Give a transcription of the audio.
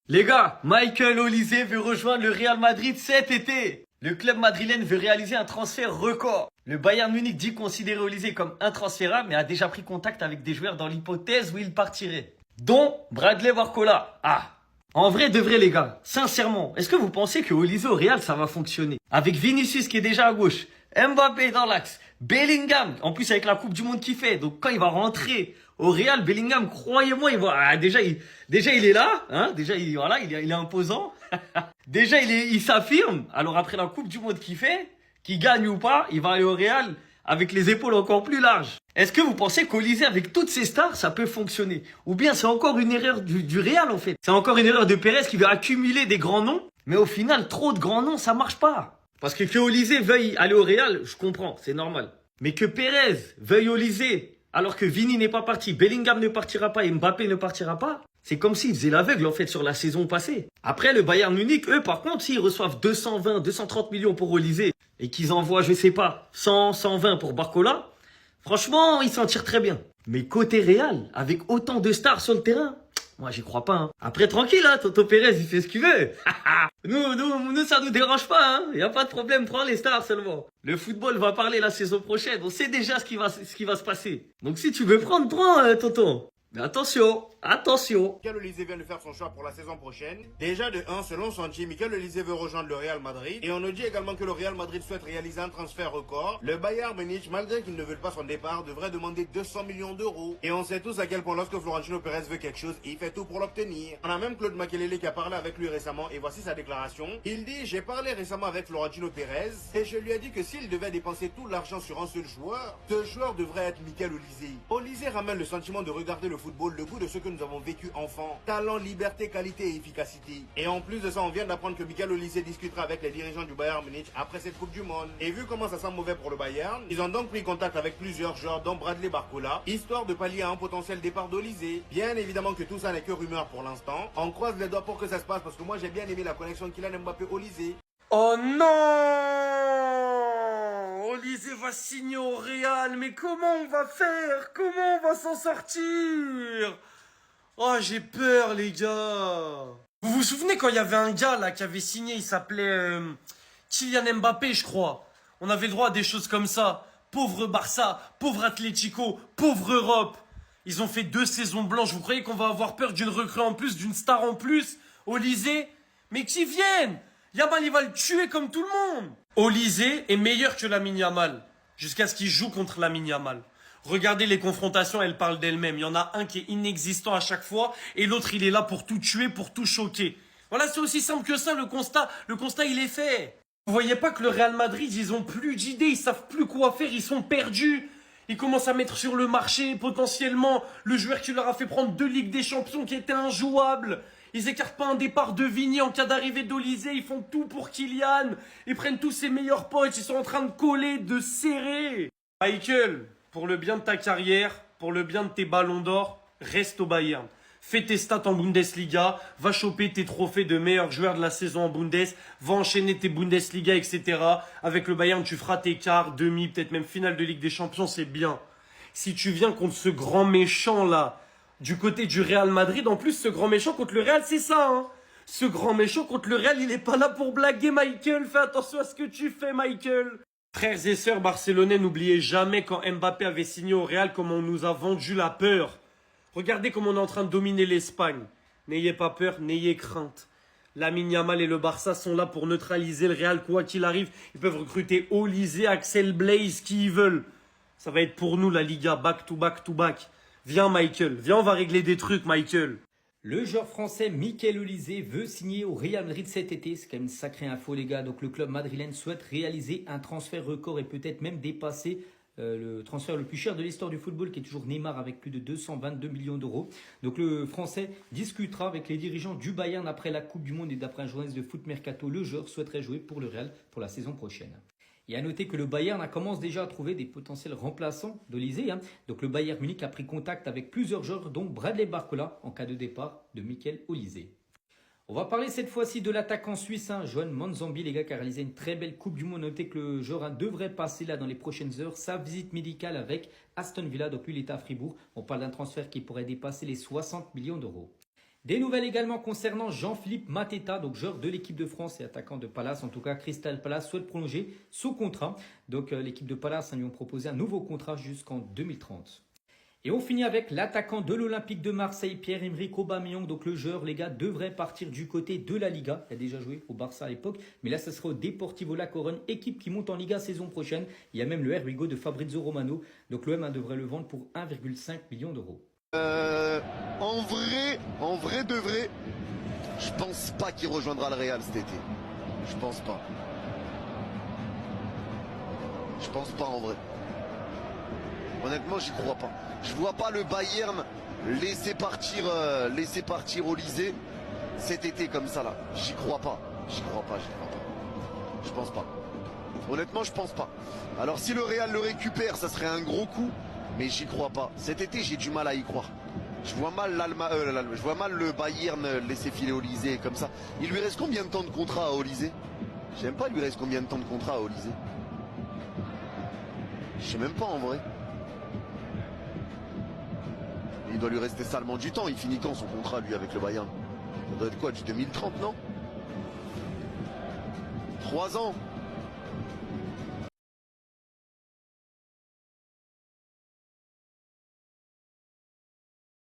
Les gars, Michael Olise veut rejoindre le Real Madrid cet été. Le club madrilène veut réaliser un transfert record. Le Bayern Munich dit considérer Olise comme intransférable, mais a déjà pris contact avec des joueurs dans l'hypothèse où il partirait. Dont Bradley Barcola. En vrai de vrai les gars, sincèrement, est-ce que vous pensez que Olise au Real ça va fonctionner? Avec Vinicius qui est déjà à gauche, Mbappé dans l'axe, Bellingham, en plus avec la Coupe du Monde qu'il fait, donc quand il va rentrer au Real, Bellingham, croyez-moi, il va, déjà il est là, hein, voilà, il est imposant. Déjà il s'affirme, alors après la Coupe du Monde qu'il fait, qu'il gagne ou pas, il va aller au Real avec les épaules encore plus larges. Est-ce que vous pensez qu'Olise, avec toutes ces stars, ça peut fonctionner? Ou bien c'est encore une erreur du Real, en fait? C'est encore une erreur de Pérez qui veut accumuler des grands noms, mais au final, trop de grands noms, ça marche pas. Parce que Olise veuille aller au Real, je comprends, c'est normal. Mais que Pérez veuille Olise, alors que Vini n'est pas parti, Bellingham ne partira pas et Mbappé ne partira pas, c'est comme s'ils faisaient l'aveugle, en fait, sur la saison passée. Après, le Bayern Munich, eux, par contre, s'ils reçoivent 220, 230 millions pour Olise, et qu'ils envoient, je sais pas, 100, 120 pour Barcola, franchement, ils s'en tirent très bien. Mais côté Real, avec autant de stars sur le terrain, moi j'y crois pas. Hein. Après, tranquille, hein, Toto Pérez, il fait ce qu'il veut. nous, ça nous dérange pas. Hein. Y a pas de problème, prends les stars seulement. Le football va parler la saison prochaine. On sait déjà ce qui va se passer. Donc si tu veux prendre, prends, Toto. Mais attention. Michael Olise vient de faire son choix pour la saison prochaine. Déjà de 1, selon Sanchi, Michael Olise veut rejoindre le Real Madrid. Et on nous dit également que le Real Madrid souhaite réaliser un transfert record. Le Bayern Munich, malgré qu'ils ne veulent pas son départ, devrait demander 200 millions d'euros. Et on sait tous à quel point lorsque Florentino Pérez veut quelque chose, il fait tout pour l'obtenir. On a même Claude Makelele qui a parlé avec lui récemment et voici sa déclaration. Il dit: j'ai parlé récemment avec Florentino Pérez et je lui ai dit que s'il devait dépenser tout l'argent sur un seul joueur, ce joueur devrait être Michael Olise. Olise ramène le sentiment de regarder le football, le goût de ce que nous avons vécu enfant, talent, liberté, qualité et efficacité. Et en plus de ça, on vient d'apprendre que Michael Olise discutera avec les dirigeants du Bayern Munich après cette Coupe du Monde. Et vu comment ça sent mauvais pour le Bayern, ils ont donc pris contact avec plusieurs joueurs, dont Bradley Barcola, histoire de pallier à un potentiel départ d'Olise. Bien évidemment que tout ça n'est que rumeur pour l'instant. On croise les doigts pour que ça se passe parce que moi j'ai bien aimé la connexion Kylian Mbappé-Olise. Oh non! Olise va signer au Real, mais comment on va faire? Comment on va s'en sortir? Oh, j'ai peur, les gars. Vous vous souvenez quand il y avait un gars là qui avait signé, il s'appelait Kylian Mbappé, je crois. On avait le droit à des choses comme ça. Pauvre Barça, pauvre Atlético, pauvre Europe. Ils ont fait 2 saisons blanches. Vous croyez qu'on va avoir peur d'une recrue en plus, d'une star en plus? Olise? Mais qui viennent? Yamal, il va le tuer comme tout le monde. Olise est meilleur que Lamine Yamal, jusqu'à ce qu'il joue contre Lamine Yamal. Regardez les confrontations, elles parlent d'elles-mêmes. Il y en a un qui est inexistant à chaque fois, et l'autre il est là pour tout tuer, pour tout choquer. Voilà, c'est aussi simple que ça, le constat il est fait. Vous voyez pas que le Real Madrid, ils ont plus d'idées, ils savent plus quoi faire, ils sont perdus. Ils commencent à mettre sur le marché potentiellement le joueur qui leur a fait prendre 2 Ligues des Champions qui étaient injouables. Ils écartent pas un départ de Vini en cas d'arrivée d'Olise, ils font tout pour Kylian. Ils prennent tous ses meilleurs potes, ils sont en train de coller, de serrer. Michael, pour le bien de ta carrière, pour le bien de tes ballons d'or, reste au Bayern. Fais tes stats en Bundesliga, va choper tes trophées de meilleur joueur de la saison en Bundes, va enchaîner tes Bundesliga, etc. Avec le Bayern, tu feras tes quarts, demi, peut-être même finale de Ligue des Champions, c'est bien. Si tu viens contre ce grand méchant là, du côté du Real Madrid, en plus ce grand méchant contre le Real, c'est ça, hein. Ce grand méchant contre le Real, il est pas là pour blaguer, Michael. Fais attention à ce que tu fais, Michael. Frères et sœurs barcelonais, n'oubliez jamais quand Mbappé avait signé au Real, comment on nous a vendu la peur. Regardez comment on est en train de dominer l'Espagne. N'ayez pas peur, n'ayez crainte. Lamine Yamal et le Barça sont là pour neutraliser le Real, quoi qu'il arrive. Ils peuvent recruter Olise, Axel Blaise, qui ils veulent. Ça va être pour nous la Liga, back to back to back. Viens Michael, viens on va régler des trucs Michael. Le joueur français Michael Olise veut signer au Real Madrid cet été. C'est quand même une sacrée info les gars. Donc le club madrilène souhaite réaliser un transfert record et peut-être même dépasser le transfert le plus cher de l'histoire du football qui est toujours Neymar avec plus de 222 millions d'euros. Donc le français discutera avec les dirigeants du Bayern après la Coupe du Monde et d'après un journaliste de Foot Mercato, le joueur souhaiterait jouer pour le Real pour la saison prochaine. Et à noter que le Bayern commence déjà à trouver des potentiels remplaçants d'Olise. Donc le Bayern Munich a pris contact avec plusieurs joueurs, dont Bradley Barcola en cas de départ de Michael Olise. On va parler cette fois-ci de l'attaquant suisse, Johan Manzambi, les gars, qui a réalisé une très belle Coupe du Monde. Notez que le joueur devrait passer là dans les prochaines heures sa visite médicale avec Aston Villa. Donc lui, il est à Fribourg. On parle d'un transfert qui pourrait dépasser les 60 millions d'euros. Des nouvelles également concernant Jean-Philippe Mateta, donc joueur de l'équipe de France et attaquant de Palace. En tout cas, Crystal Palace souhaite prolonger son contrat. Donc l'équipe de Palace lui ont proposé un nouveau contrat jusqu'en 2030. Et on finit avec l'attaquant de l'Olympique de Marseille, Pierre-Emerick Aubameyang. Donc le joueur, les gars, devrait partir du côté de la Liga. Il a déjà joué au Barça à l'époque, mais là, ça sera au Deportivo La Corogne, équipe qui monte en Liga saison prochaine. Il y a même le Erwigo de Fabrizio Romano. Donc l'OM devrait le vendre pour 1,5 million d'euros. En vrai de vrai, je pense pas qu'il rejoindra le Real cet été. Je pense pas. Je pense pas en vrai. Honnêtement, j'y crois pas. Je vois pas le Bayern laisser partir Olysée cet été comme ça là. J'y crois pas. J'y crois pas. Je pense pas. Honnêtement, je pense pas. Alors si le Real le récupère, ça serait un gros coup, mais j'y crois pas. Cet été, j'ai du mal à y croire. Je vois mal le Bayern laisser filer Olysée comme ça. Il lui reste combien de temps de contrat à Olysée? Je sais même pas, il lui reste combien de temps de contrat à Olysée? Je sais même pas en vrai. Il doit lui rester salement du temps. Il finit quand son contrat lui avec le Bayern? Ça doit être quoi, du 2030, non? 3 ans.